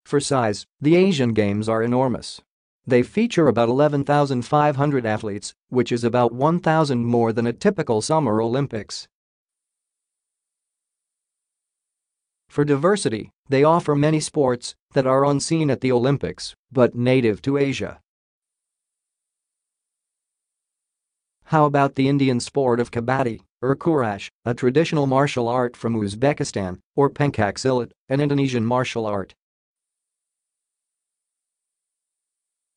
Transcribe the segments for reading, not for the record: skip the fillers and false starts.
For size, the Asian Games are enormous. They feature about 11,500 athletes, which is about 1,000 more than a typical Summer Olympics. For diversity, they offer many sports that are unseen at the Olympics but native to Asia. How about the Indian sport of kabaddi, or kurash, a traditional martial art from Uzbekistan, or pencak silat, an Indonesian martial art?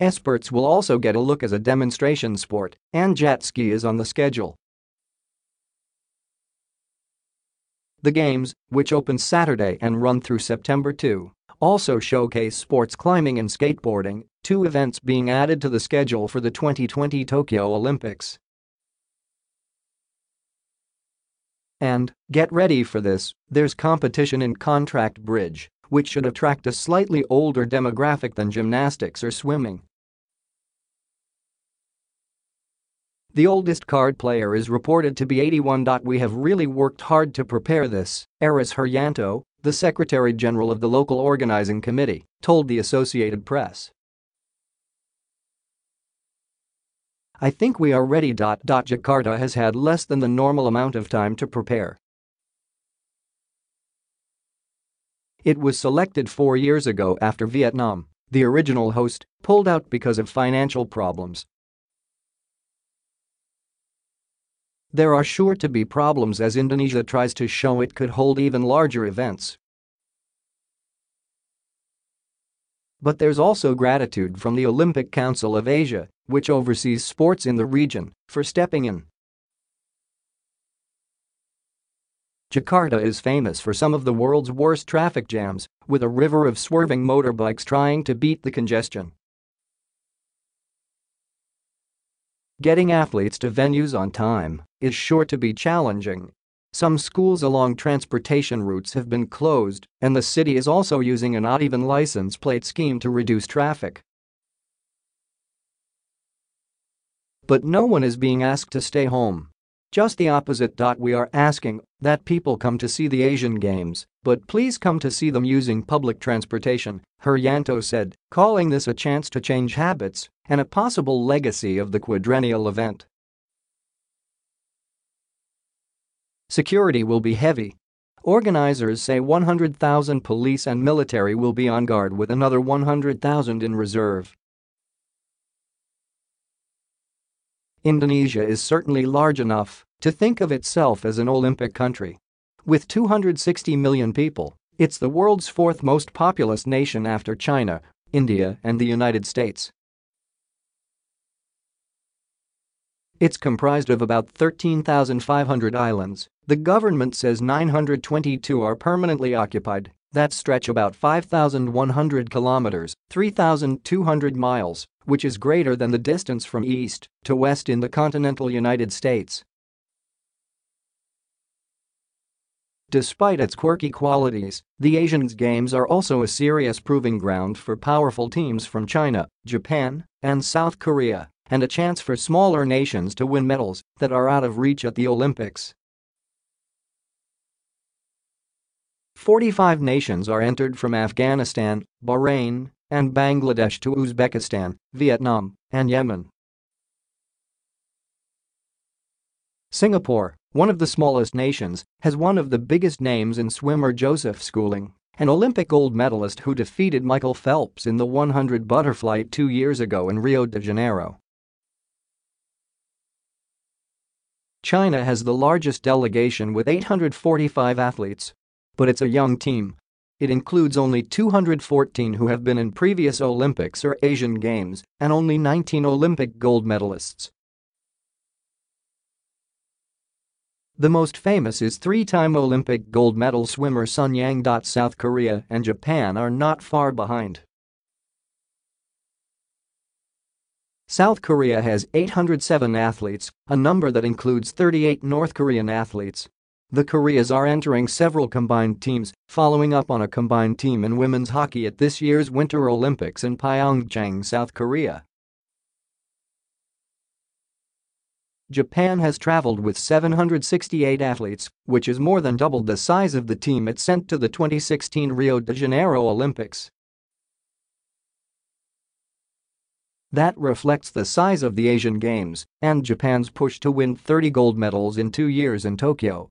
Esports will also get a look as a demonstration sport, and jet ski is on the schedule. The Games, which open Saturday and run through September 2, also showcase sports climbing and skateboarding, two events being added to the schedule for the 2020 Tokyo Olympics. And, get ready for this, there's competition in contract bridge, which should attract a slightly older demographic than gymnastics or swimming. The oldest card player is reported to be 81. We have really worked hard to prepare this, Aris Heryanto, the Secretary General of the local organizing committee, told the Associated Press. I think we are ready. Jakarta has had less than the normal amount of time to prepare. It was selected 4 years ago after Vietnam, the original host, pulled out because of financial problems. There are sure to be problems as Indonesia tries to show it could hold even larger events. But there's also gratitude from the Olympic Council of Asia, which oversees sports in the region, for stepping in. Jakarta is famous for some of the world's worst traffic jams, with a river of swerving motorbikes trying to beat the congestion. Getting athletes to venues on time is sure to be challenging. Some schools along transportation routes have been closed, and the city is also using an odd-even license plate scheme to reduce traffic. But no one is being asked to stay home. Just the opposite. We are asking that people come to see the Asian Games, but please come to see them using public transportation, Heryanto said, calling this a chance to change habits and a possible legacy of the quadrennial event. Security will be heavy. Organizers say 100,000 police and military will be on guard with another 100,000 in reserve. Indonesia is certainly large enough to think of itself as an Olympic country. With 260 million people, it's the world's fourth most populous nation after China, India, and the United States. It's comprised of about 13,500 islands. The government says 922 are permanently occupied, that stretch about 5,100 kilometers, 3,200 miles, which is greater than the distance from east to west in the continental United States. Despite its quirky qualities, the Asian Games are also a serious proving ground for powerful teams from China, Japan, and South Korea, and a chance for smaller nations to win medals that are out of reach at the Olympics. 45 nations are entered from Afghanistan, Bahrain, and Bangladesh to Uzbekistan, Vietnam, and Yemen. Singapore, one of the smallest nations, has one of the biggest names in swimmer Joseph Schooling, an Olympic gold medalist who defeated Michael Phelps in the 100 butterfly 2 years ago in Rio de Janeiro. China has the largest delegation with 845 athletes. But it's a young team. It includes only 214 who have been in previous Olympics or Asian Games and only 19 Olympic gold medalists. The most famous is three-time Olympic gold medal swimmer Sun Yang. South Korea and Japan are not far behind. South Korea has 807 athletes, a number that includes 38 North Korean athletes. The Koreas are entering several combined teams, following up on a combined team in women's hockey at this year's Winter Olympics in Pyeongchang, South Korea. Japan has traveled with 768 athletes, which is more than double the size of the team it sent to the 2016 Rio de Janeiro Olympics. That reflects the size of the Asian Games and Japan's push to win 30 gold medals in 2 years in Tokyo.